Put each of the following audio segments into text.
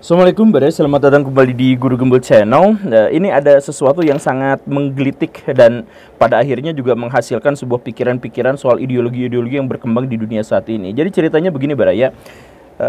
Assalamualaikum Bare, selamat datang kembali di Guru Gembul Channel. Ini ada sesuatu yang sangat menggelitik dan pada akhirnya juga menghasilkan sebuah pikiran-pikiran soal ideologi-ideologi yang berkembang di dunia saat ini. Jadi ceritanya begini Bare ya.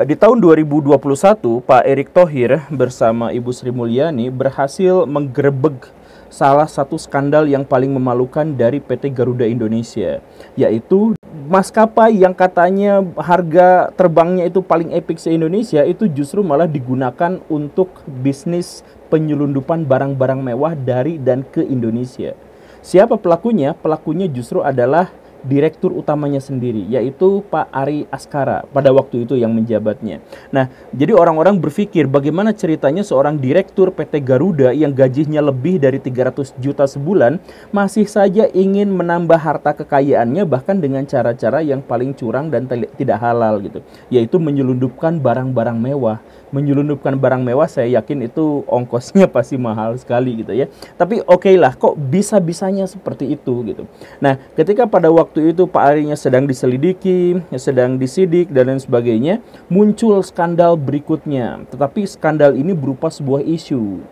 Di tahun 2021, Pak Erick Thohir bersama Ibu Sri Mulyani berhasil menggerebek salah satu skandal yang paling memalukan dari PT Garuda Indonesia, yaitu maskapai yang katanya harga terbangnya itu paling epik se-Indonesia itu justru malah digunakan untuk bisnis penyelundupan barang-barang mewah dari dan ke Indonesia. Siapa pelakunya? Pelakunya justru adalah direktur utamanya sendiri, yaitu Pak Ari Askara pada waktu itu yang menjabatnya. Nah, jadi orang-orang berpikir bagaimana ceritanya seorang direktur PT Garuda yang gajinya lebih dari 300 juta sebulan masih saja ingin menambah harta kekayaannya bahkan dengan cara-cara yang paling curang dan tidak halal gitu, yaitu menyelundupkan barang-barang mewah. Menyelundupkan barang mewah saya yakin itu ongkosnya pasti mahal sekali gitu ya. Tapi oke lah, kok bisa-bisanya seperti itu gitu. Nah, ketika pada waktu itu Pak Arinya sedang diselidiki, sedang disidik dan lain sebagainya, muncul skandal berikutnya. Tetapi skandal ini berupa sebuah isu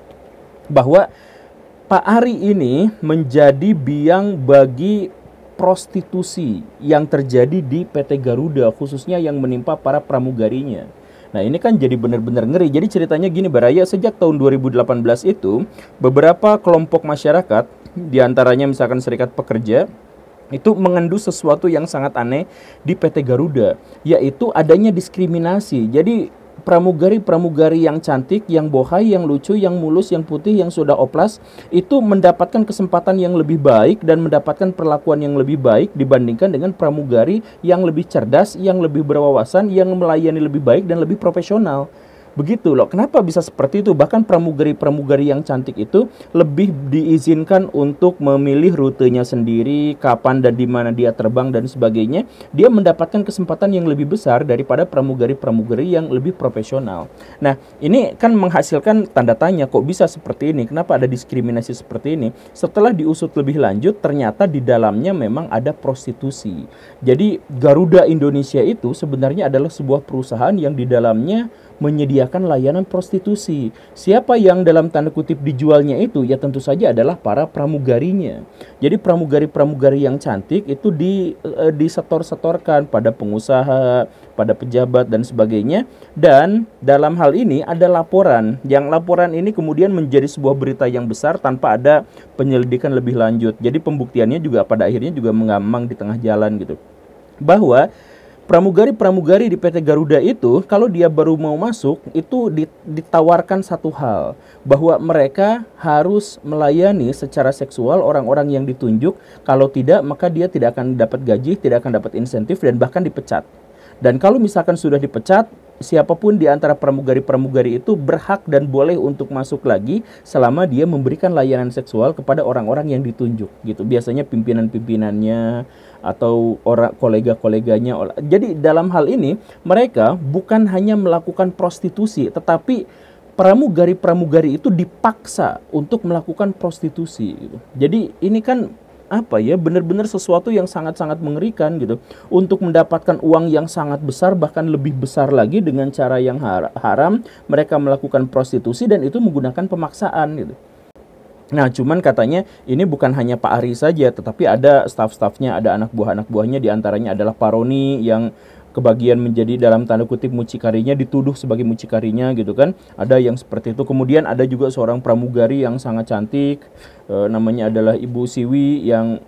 bahwa Pak Ari ini menjadi biang bagi prostitusi yang terjadi di PT Garuda, khususnya yang menimpa para pramugarinya. Nah, ini kan jadi benar-benar ngeri. Jadi ceritanya gini Baraya, sejak tahun 2018 itu beberapa kelompok masyarakat, diantaranya misalkan Serikat Pekerja, itu mengendus sesuatu yang sangat aneh di PT Garuda, yaitu adanya diskriminasi. Jadi pramugari-pramugari yang cantik, yang bohai, yang lucu, yang mulus, yang putih, yang sudah oplas itu mendapatkan kesempatan yang lebih baik dan mendapatkan perlakuan yang lebih baik dibandingkan dengan pramugari yang lebih cerdas, yang lebih berwawasan, yang melayani lebih baik dan lebih profesional. Begitu loh, kenapa bisa seperti itu? Bahkan pramugari-pramugari yang cantik itu lebih diizinkan untuk memilih rutenya sendiri, kapan dan di mana dia terbang dan sebagainya. Dia mendapatkan kesempatan yang lebih besar daripada pramugari-pramugari yang lebih profesional. Nah, ini kan menghasilkan tanda tanya, kok bisa seperti ini? Kenapa ada diskriminasi seperti ini? Setelah diusut lebih lanjut, ternyata di dalamnya memang ada prostitusi. Jadi Garuda Indonesia itu sebenarnya adalah sebuah perusahaan yang di dalamnya menyediakan layanan prostitusi. Siapa yang dalam tanda kutip dijualnya itu? Ya tentu saja adalah para pramugarinya. Jadi pramugari-pramugari yang cantik itu disetor-setorkan pada pengusaha, pada pejabat dan sebagainya. Dan dalam hal ini ada laporan. Yang laporan ini kemudian menjadi sebuah berita yang besar tanpa ada penyelidikan lebih lanjut. Jadi pembuktiannya juga pada akhirnya juga mengamang di tengah jalan gitu. Bahwa pramugari-pramugari di PT Garuda itu kalau dia baru mau masuk itu ditawarkan satu hal, bahwa mereka harus melayani secara seksual orang-orang yang ditunjuk. Kalau tidak, maka dia tidak akan dapat gaji, tidak akan dapat insentif dan bahkan dipecat. Dan kalau misalkan sudah dipecat, siapapun di antara pramugari-pramugari itu berhak dan boleh untuk masuk lagi selama dia memberikan layanan seksual kepada orang-orang yang ditunjuk gitu. Biasanya pimpinan-pimpinannya atau orang kolega-koleganya. Jadi dalam hal ini mereka bukan hanya melakukan prostitusi, tetapi pramugari-pramugari itu dipaksa untuk melakukan prostitusi gitu. Jadi ini kan apa ya, benar-benar sesuatu yang sangat-sangat mengerikan gitu. Untuk mendapatkan uang yang sangat besar, bahkan lebih besar lagi dengan cara yang haram, mereka melakukan prostitusi dan itu menggunakan pemaksaan gitu. Nah, cuman katanya ini bukan hanya Pak Ari saja, tetapi ada staf-stafnya, ada anak buahnya, diantaranya adalah Pak Roni yang kebagian menjadi dalam tanda kutip mucikarinya, dituduh sebagai mucikarinya gitu kan. Ada yang seperti itu. Kemudian ada juga seorang pramugari yang sangat cantik, namanya adalah Ibu Siwi, yang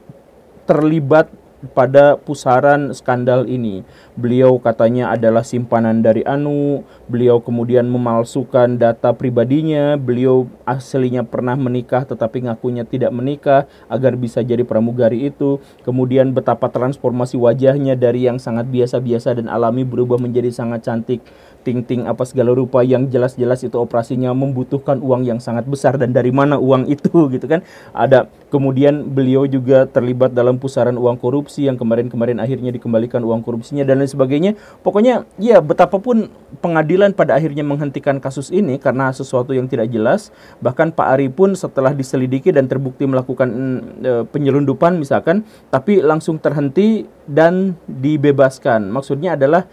terlibat pada pusaran skandal ini. Beliau katanya adalah simpanan dari Anu, beliau kemudian memalsukan data pribadinya, beliau aslinya pernah menikah tetapi ngakunya tidak menikah agar bisa jadi pramugari itu. Kemudian betapa transformasi wajahnya dari yang sangat biasa-biasa dan alami berubah menjadi sangat cantik, ting-ting apa segala rupa, yang jelas-jelas itu operasinya membutuhkan uang yang sangat besar. Dan dari mana uang itu gitu kan. Ada kemudian beliau juga terlibat dalam pusaran uang korupsi yang kemarin-kemarin akhirnya dikembalikan uang korupsinya dan lain sebagainya. Pokoknya ya betapapun pengadilan pada akhirnya menghentikan kasus ini karena sesuatu yang tidak jelas. Bahkan Pak Ari pun setelah diselidiki dan terbukti melakukan penyelundupan misalkan, tapi langsung terhenti dan dibebaskan. Maksudnya adalah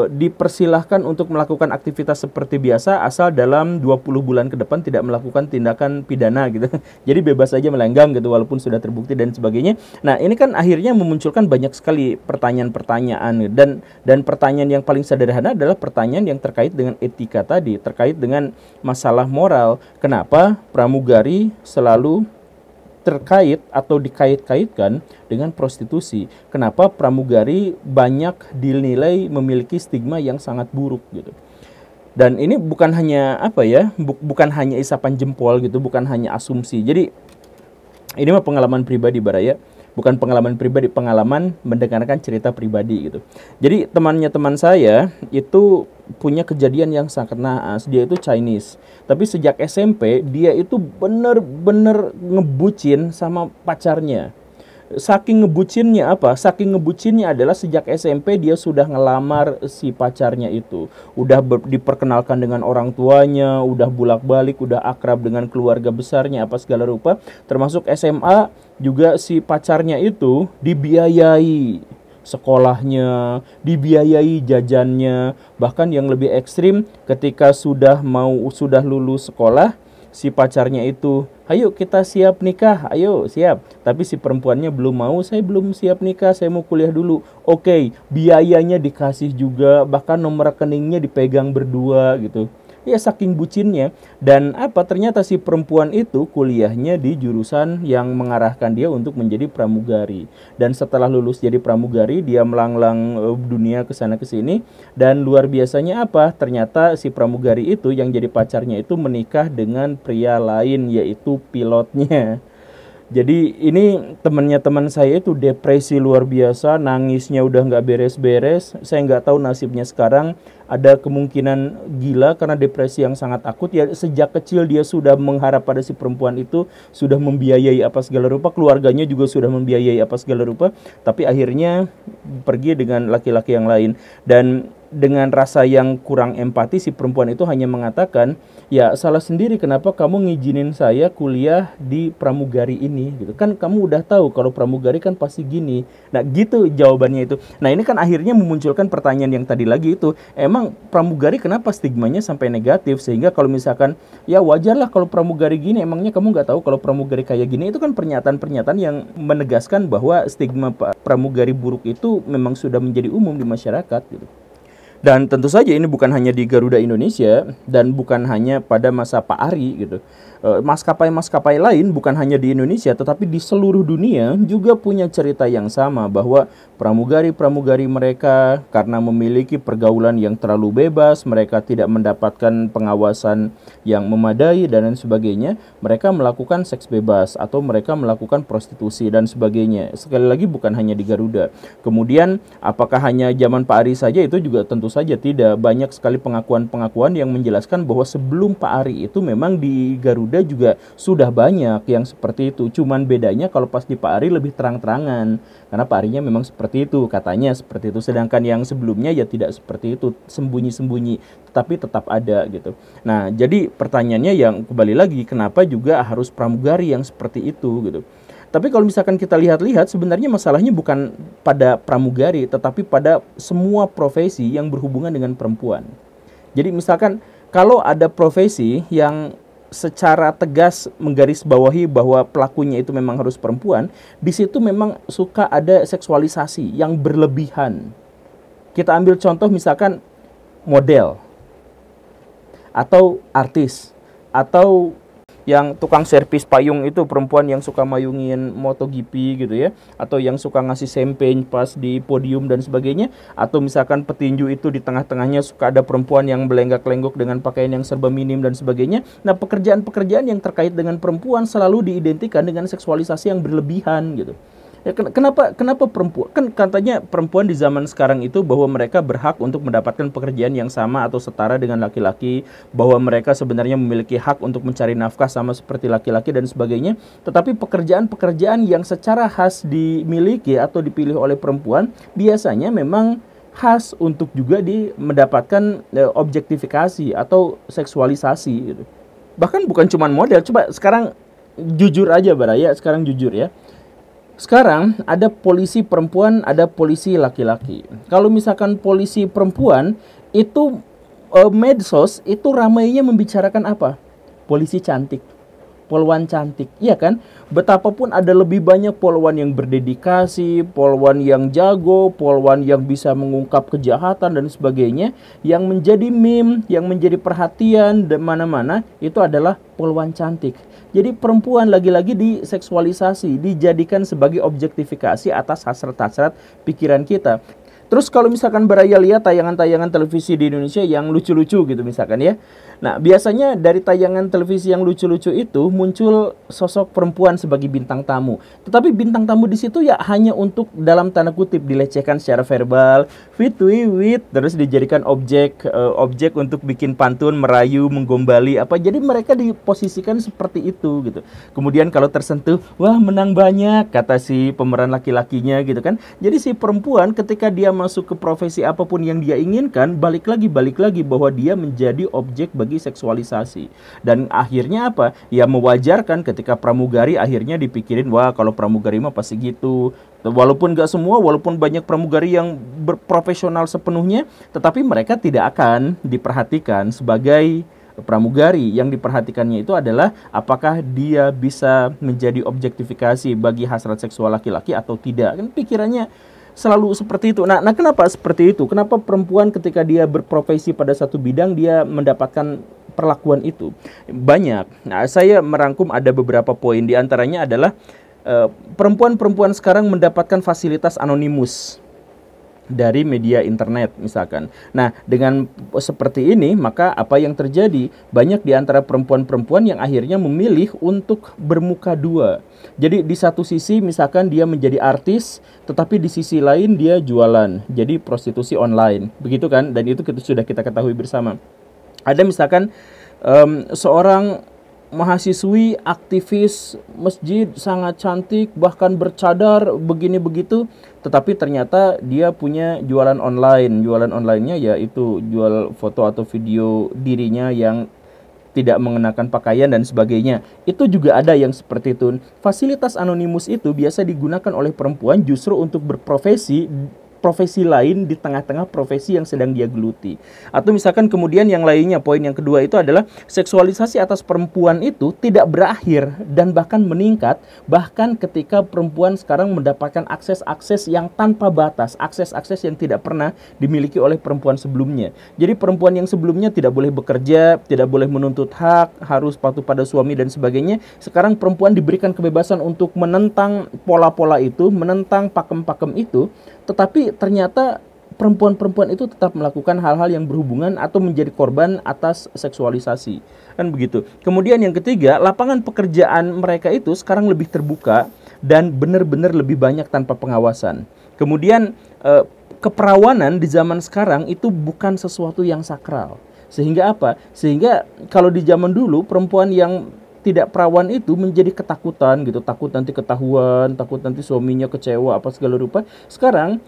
dipersilahkan untuk melakukan aktivitas seperti biasa asal dalam 20 bulan ke depan tidak melakukan tindakan pidana gitu. Jadi bebas saja melenggang gitu walaupun sudah terbukti dan sebagainya. Nah, ini kan akhirnya memunculkan banyak sekali pertanyaan-pertanyaan dan pertanyaan yang paling sederhana adalah pertanyaan yang terkait dengan etika tadi, terkait dengan masalah moral. Kenapa pramugari selalu terkait atau dikait-kaitkan dengan prostitusi? Kenapa pramugari banyak dinilai memiliki stigma yang sangat buruk gitu? Dan ini bukan hanya bukan hanya isapan jempol gitu, bukan hanya asumsi. Jadi ini mah pengalaman pribadi Baraya, bukan pengalaman pribadi, pengalaman mendengarkan cerita pribadi gitu. Jadi teman saya itu punya kejadian yang sangat naas. Dia itu Chinese, tapi sejak SMP dia itu bener-bener ngebucin sama pacarnya. Saking ngebucinnya Saking ngebucinnya adalah sejak SMP dia sudah ngelamar si pacarnya itu. Udah diperkenalkan dengan orang tuanya, udah bolak-balik, udah akrab dengan keluarga besarnya apa segala rupa. Termasuk SMA juga si pacarnya itu dibiayai sekolahnya, dibiayai jajannya. Bahkan yang lebih ekstrim ketika sudah lulus sekolah, si pacarnya itu, ayo kita siap nikah, ayo siap. Tapi si perempuannya belum mau, saya belum siap nikah, saya mau kuliah dulu. Oke, biayanya dikasih juga, bahkan nomor rekeningnya dipegang berdua gitu. Ya saking bucinnya. Dan ternyata si perempuan itu kuliahnya di jurusan yang mengarahkan dia untuk menjadi pramugari. Dan setelah lulus jadi pramugari, dia melanglang dunia ke sana ke sini. Dan luar biasanya ternyata si pramugari itu yang jadi pacarnya itu menikah dengan pria lain, yaitu pilotnya. Jadi ini teman saya itu depresi luar biasa, nangisnya udah nggak beres-beres. Saya nggak tahu nasibnya sekarang. Ada kemungkinan gila karena depresi yang sangat akut. Ya sejak kecil dia sudah mengharap pada si perempuan itu, sudah membiayai apa segala rupa, keluarganya juga sudah membiayai apa segala rupa. Tapi akhirnya pergi dengan laki-laki yang lain. Dan dengan rasa yang kurang empati, si perempuan itu hanya mengatakan, ya salah sendiri kenapa kamu ngizinin saya kuliah di pramugari ini gitu. Kan kamu udah tahu kalau pramugari kan pasti gini. Nah gitu jawabannya itu. Nah ini kan akhirnya memunculkan pertanyaan yang tadi lagi itu, emang pramugari kenapa stigmanya sampai negatif? Sehingga kalau misalkan ya wajarlah kalau pramugari gini, emangnya kamu nggak tahu kalau pramugari kayak gini? Itu kan pernyataan-pernyataan yang menegaskan bahwa stigma pramugari buruk itu memang sudah menjadi umum di masyarakat gitu. Dan tentu saja ini bukan hanya di Garuda Indonesia dan bukan hanya pada masa Pak Ari gitu. Maskapai-maskapai lain bukan hanya di Indonesia tetapi di seluruh dunia juga punya cerita yang sama, bahwa pramugari-pramugari mereka karena memiliki pergaulan yang terlalu bebas, mereka tidak mendapatkan pengawasan yang memadai dan lain sebagainya, mereka melakukan seks bebas atau mereka melakukan prostitusi dan sebagainya. Sekali lagi bukan hanya di Garuda. Kemudian apakah hanya zaman Pak Ari saja? Itu juga tentu saja tidak. Banyak sekali pengakuan-pengakuan yang menjelaskan bahwa sebelum Pak Ari itu memang di Garuda juga sudah banyak yang seperti itu. Cuman bedanya kalau pas di Pak Ari lebih terang-terangan, karena Pak Arinya memang seperti itu, katanya seperti itu. Sedangkan yang sebelumnya ya tidak seperti itu, sembunyi-sembunyi, tetapi tetap ada gitu. Nah, jadi pertanyaannya yang kembali lagi, kenapa juga harus pramugari yang seperti itu gitu. Tapi kalau misalkan kita lihat-lihat, sebenarnya masalahnya bukan pada pramugari, tetapi pada semua profesi yang berhubungan dengan perempuan. Jadi misalkan kalau ada profesi yang secara tegas menggarisbawahi bahwa pelakunya itu memang harus perempuan, di situ memang suka ada seksualisasi yang berlebihan. Kita ambil contoh misalkan model, atau artis, atau yang tukang servis payung itu perempuan yang suka mayungin MotoGP gitu ya, atau yang suka ngasih champagne pas di podium dan sebagainya, atau misalkan petinju itu di tengah-tengahnya suka ada perempuan yang belenggak-lenggok dengan pakaian yang serba minim dan sebagainya. Nah, pekerjaan-pekerjaan yang terkait dengan perempuan selalu diidentikan dengan seksualisasi yang berlebihan gitu. Ya, kenapa perempuan? Kan katanya perempuan di zaman sekarang itu bahwa mereka berhak untuk mendapatkan pekerjaan yang sama atau setara dengan laki-laki, bahwa mereka sebenarnya memiliki hak untuk mencari nafkah sama seperti laki-laki dan sebagainya. Tetapi pekerjaan-pekerjaan yang secara khas dimiliki atau dipilih oleh perempuan biasanya memang khas untuk juga mendapatkan objektifikasi atau seksualisasi gitu. Bahkan bukan cuma model. Coba sekarang jujur aja Baraya, sekarang jujur ya. Sekarang ada polisi perempuan, ada polisi laki-laki. Kalau misalkan polisi perempuan itu medsos itu ramainya membicarakan apa? Polisi cantik, polwan cantik, iya kan? Betapapun ada lebih banyak polwan yang berdedikasi, polwan yang jago, polwan yang bisa mengungkap kejahatan dan sebagainya, yang menjadi meme, yang menjadi perhatian dan mana-mana itu adalah polwan cantik. Jadi perempuan lagi-lagi diseksualisasi, dijadikan sebagai objektifikasi atas hasrat-hasrat pikiran kita. Terus kalau misalkan Baraya lihat tayangan-tayangan televisi di Indonesia yang lucu-lucu gitu misalkan ya. Nah, biasanya dari tayangan televisi yang lucu-lucu itu muncul sosok perempuan sebagai bintang tamu. Tetapi bintang tamu di situ ya hanya untuk dalam tanda kutip dilecehkan secara verbal, terus dijadikan objek untuk bikin pantun, merayu, menggombali apa. Jadi mereka diposisikan seperti itu gitu. Kemudian kalau tersentuh, wah menang banyak kata si pemeran laki-lakinya gitu kan. Jadi si perempuan ketika dia masuk ke profesi apapun yang dia inginkan, balik lagi bahwa dia menjadi objek bagi seksualisasi. Dan akhirnya apa? Ya mewajarkan ketika pramugari akhirnya dipikirin, wah kalau pramugari mah pasti gitu. Walaupun gak semua, walaupun banyak pramugari yang berprofesional sepenuhnya, tetapi mereka tidak akan diperhatikan sebagai pramugari. Yang diperhatikannya itu adalah apakah dia bisa menjadi objektifikasi bagi hasrat seksual laki-laki atau tidak. Kan pikirannya selalu seperti itu. Nah, kenapa seperti itu? Kenapa perempuan ketika dia berprofesi pada satu bidang dia mendapatkan perlakuan itu? Banyak. Nah, saya merangkum ada beberapa poin. Di antaranya adalah perempuan-perempuan sekarang mendapatkan fasilitas anonimus dari media internet misalkan. Nah, dengan seperti ini, maka apa yang terjadi? Banyak di antara perempuan-perempuan yang akhirnya memilih untuk bermuka dua. Jadi di satu sisi misalkan dia menjadi artis, tetapi di sisi lain dia jualan. Jadi prostitusi online. Begitu kan? Dan itu sudah kita ketahui bersama. Ada misalkan seorang mahasiswi aktivis masjid sangat cantik bahkan bercadar begini begitu, tetapi ternyata dia punya jualan online. Jualan onlinenya yaitu jual foto atau video dirinya yang tidak mengenakan pakaian dan sebagainya. Itu juga ada yang seperti itu. Fasilitas anonimus itu biasa digunakan oleh perempuan justru untuk berprofesi lain di tengah-tengah profesi yang sedang dia geluti. Atau misalkan kemudian yang lainnya, poin yang kedua itu adalah seksualisasi atas perempuan itu tidak berakhir dan bahkan meningkat bahkan ketika perempuan sekarang mendapatkan akses-akses yang tanpa batas, akses-akses yang tidak pernah dimiliki oleh perempuan sebelumnya. Jadi perempuan yang sebelumnya tidak boleh bekerja, tidak boleh menuntut hak, harus patuh pada suami dan sebagainya. Sekarang perempuan diberikan kebebasan untuk menentang pola-pola itu, menentang pakem-pakem itu, tetapi ternyata perempuan-perempuan itu tetap melakukan hal-hal yang berhubungan atau menjadi korban atas seksualisasi. Kan begitu. Kemudian yang ketiga, lapangan pekerjaan mereka itu sekarang lebih terbuka dan benar-benar lebih banyak tanpa pengawasan. Kemudian keperawanan di zaman sekarang itu bukan sesuatu yang sakral. Sehingga apa? Sehingga kalau di zaman dulu perempuan yang tidak perawan itu menjadi ketakutan gitu, takut nanti ketahuan, takut nanti suaminya kecewa apa segala rupa. Sekarang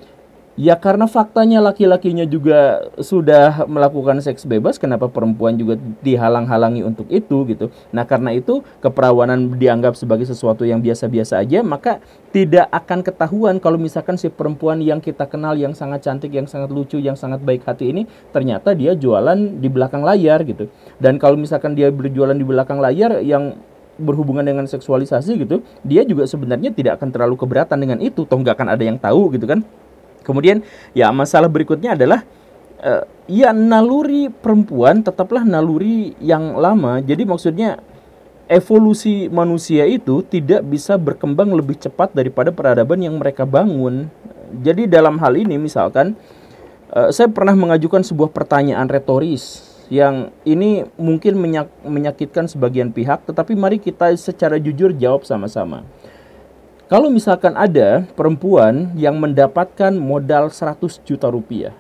ya karena faktanya laki-lakinya juga sudah melakukan seks bebas, kenapa perempuan juga dihalang-halangi untuk itu gitu. Nah, karena itu keperawanan dianggap sebagai sesuatu yang biasa-biasa aja, maka tidak akan ketahuan kalau misalkan si perempuan yang kita kenal yang sangat cantik, yang sangat lucu, yang sangat baik hati ini ternyata dia jualan di belakang layar gitu. Dan kalau misalkan dia berjualan di belakang layar yang berhubungan dengan seksualisasi gitu, dia juga sebenarnya tidak akan terlalu keberatan dengan itu, toh nggak akan ada yang tahu gitu kan. Kemudian ya masalah berikutnya adalah ya naluri perempuan tetaplah naluri yang lama. Jadi maksudnya evolusi manusia itu tidak bisa berkembang lebih cepat daripada peradaban yang mereka bangun. Jadi dalam hal ini misalkan saya pernah mengajukan sebuah pertanyaan retoris yang ini mungkin menyakitkan sebagian pihak, tetapi mari kita secara jujur jawab sama-sama. Kalau misalkan ada perempuan yang mendapatkan modal 100 juta rupiah,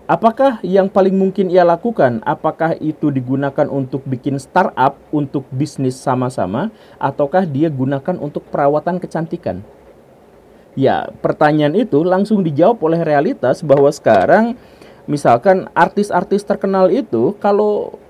apakah yang paling mungkin ia lakukan? Apakah itu digunakan untuk bikin startup, untuk bisnis sama-sama, ataukah dia gunakan untuk perawatan kecantikan? Ya, pertanyaan itu langsung dijawab oleh realitas bahwa sekarang misalkan artis-artis terkenal itu kalau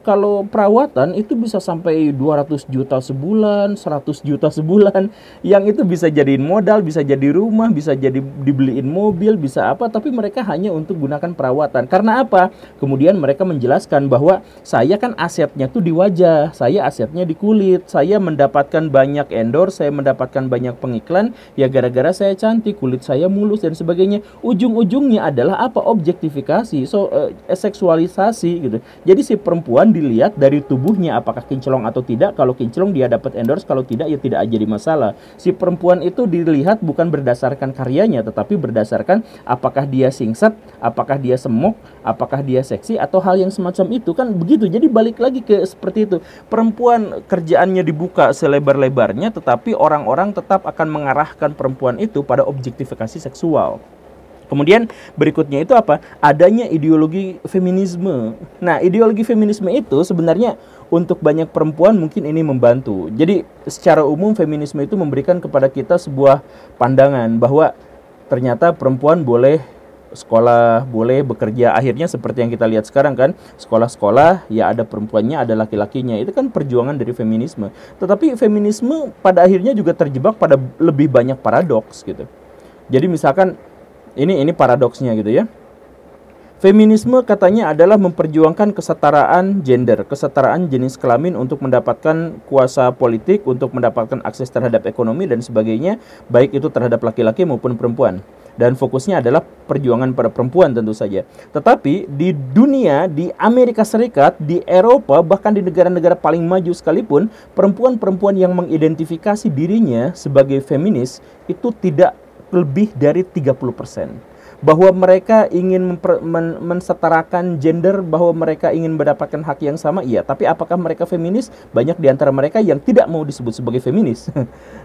kalau perawatan itu bisa sampai 200 juta sebulan, 100 juta sebulan, yang itu bisa jadiin modal, bisa jadi rumah, bisa jadi dibeliin mobil, bisa apa, tapi mereka hanya untuk gunakan perawatan. Karena apa? Kemudian mereka menjelaskan bahwa saya kan asetnya tuh di wajah, saya asetnya di kulit, saya mendapatkan banyak endorse, saya mendapatkan banyak pengiklan, ya gara-gara saya cantik, kulit saya mulus dan sebagainya. Ujung-ujungnya adalah apa? Objektifikasi, seksualisasi gitu. Jadi si perempuan dilihat dari tubuhnya, apakah kinclong atau tidak. Kalau kinclong dia dapat endorse, kalau tidak ya tidak jadi masalah. Si perempuan itu dilihat bukan berdasarkan karyanya, tetapi berdasarkan apakah dia singset, apakah dia semok, apakah dia seksi, atau hal yang semacam itu, kan begitu. Jadi balik lagi ke seperti itu. Perempuan kerjaannya dibuka selebar-lebarnya, tetapi orang-orang tetap akan mengarahkan perempuan itu pada objektifikasi seksual. Kemudian berikutnya itu apa? Adanya ideologi feminisme. Nah, ideologi feminisme itu sebenarnya untuk banyak perempuan mungkin ini membantu. Jadi secara umum feminisme itu memberikan kepada kita sebuah pandangan bahwa ternyata perempuan boleh sekolah, boleh bekerja. Akhirnya seperti yang kita lihat sekarang kan, sekolah-sekolah ya ada perempuannya, ada laki-lakinya. Itu kan perjuangan dari feminisme. Tetapi feminisme pada akhirnya juga terjebak pada lebih banyak paradoks gitu. Jadi misalkan ini paradoksnya gitu ya. Feminisme katanya adalah memperjuangkan kesetaraan gender, kesetaraan jenis kelamin untuk mendapatkan kuasa politik, untuk mendapatkan akses terhadap ekonomi dan sebagainya, baik itu terhadap laki-laki maupun perempuan. Dan fokusnya adalah perjuangan pada perempuan tentu saja. Tetapi di dunia, di Amerika Serikat, di Eropa, bahkan di negara-negara paling maju sekalipun, perempuan-perempuan yang mengidentifikasi dirinya sebagai feminis itu tidak lebih dari 30%. Bahwa mereka ingin mensetarakan gender, bahwa mereka ingin mendapatkan hak yang sama, iya. Tapi apakah mereka feminis? Banyak di antara mereka yang tidak mau disebut sebagai feminis.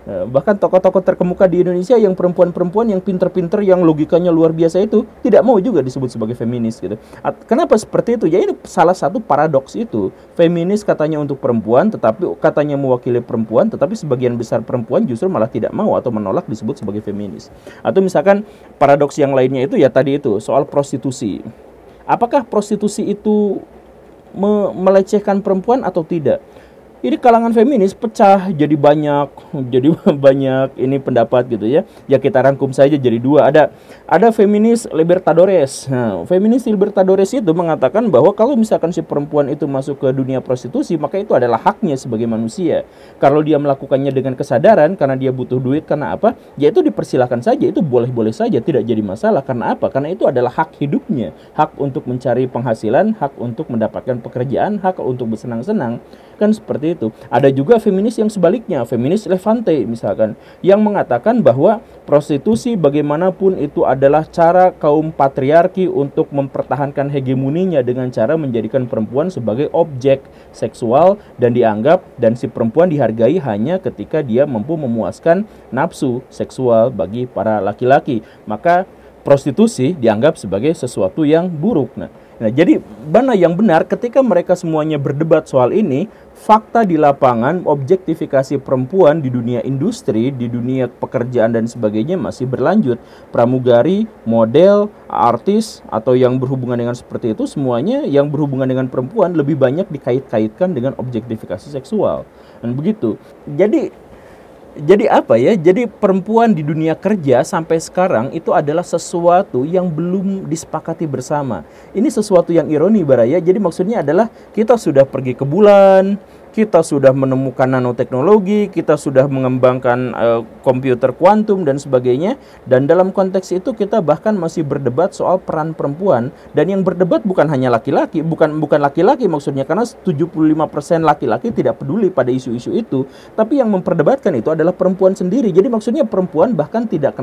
Bahkan tokoh-tokoh terkemuka di Indonesia yang perempuan-perempuan yang pinter-pinter, yang logikanya luar biasa itu, tidak mau juga disebut sebagai feminis gitu. Kenapa seperti itu? Ya ini salah satu paradoks itu. Feminis katanya untuk perempuan, tetapi katanya mewakili perempuan, tetapi sebagian besar perempuan justru malah tidak mau atau menolak disebut sebagai feminis. Atau misalkan paradoks yang lainnya itu ya tadi itu soal prostitusi. Apakah prostitusi itu melecehkan perempuan atau tidak? Ini kalangan feminis pecah jadi banyak ini pendapat gitu ya. Ya kita rangkum saja jadi dua. Ada feminis libertadores. Nah, feminis libertadores itu mengatakan bahwa kalau misalkan si perempuan itu masuk ke dunia prostitusi, maka itu adalah haknya sebagai manusia. Kalau dia melakukannya dengan kesadaran karena dia butuh duit, karena apa? Ya itu dipersilahkan saja, itu boleh-boleh saja, tidak jadi masalah. Karena apa? Karena itu adalah hak hidupnya, hak untuk mencari penghasilan, hak untuk mendapatkan pekerjaan, hak untuk bersenang-senang. Kan seperti itu. Ada juga feminis yang sebaliknya, feminis Levante misalkan, yang mengatakan bahwa prostitusi bagaimanapun itu adalah cara kaum patriarki untuk mempertahankan hegemoninya dengan cara menjadikan perempuan sebagai objek seksual dan dianggap, dan si perempuan dihargai hanya ketika dia mampu memuaskan nafsu seksual bagi para laki-laki. Maka prostitusi dianggap sebagai sesuatu yang buruk. Nah, jadi mana yang benar ketika mereka semuanya berdebat soal ini? Fakta di lapangan, objektifikasi perempuan di dunia industri, di dunia pekerjaan dan sebagainya masih berlanjut. Pramugari, model, artis, atau yang berhubungan dengan seperti itu, semuanya yang berhubungan dengan perempuan lebih banyak dikait-kaitkan dengan objektifikasi seksual. Dan begitu. Jadi apa ya? Jadi perempuan di dunia kerja sampai sekarang itu adalah sesuatu yang belum disepakati bersama. Ini sesuatu yang ironi Baraya. Jadi maksudnya adalah kita sudah pergi ke bulan, kita sudah menemukan nanoteknologi, kita sudah mengembangkan komputer kuantum dan sebagainya. Dan dalam konteks itu kita bahkan masih berdebat soal peran perempuan. Dan yang berdebat bukan hanya laki-laki, bukan laki-laki maksudnya, karena 75% laki-laki tidak peduli pada isu-isu itu. Tapi yang memperdebatkan itu adalah perempuan sendiri. Jadi maksudnya perempuan bahkan tidak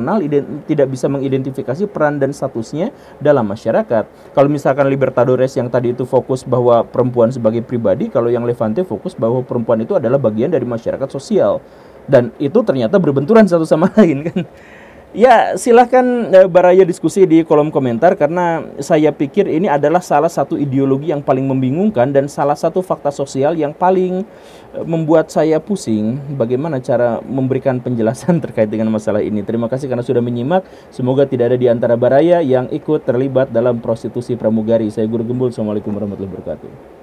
tidak bisa mengidentifikasi peran dan statusnya dalam masyarakat. Kalau misalkan Libertadores yang tadi itu fokus bahwa perempuan sebagai pribadi, kalau yang Levante fokus bahwa perempuan itu adalah bagian dari masyarakat sosial, dan itu ternyata berbenturan satu sama lain kan. Ya silahkan Baraya diskusi di kolom komentar, karena saya pikir ini adalah salah satu ideologi yang paling membingungkan dan salah satu fakta sosial yang paling membuat saya pusing bagaimana cara memberikan penjelasan terkait dengan masalah ini. Terima kasih karena sudah menyimak. Semoga tidak ada di antara Baraya yang ikut terlibat dalam prostitusi pramugari. Saya Guru Gembul. Assalamualaikum warahmatullahi wabarakatuh.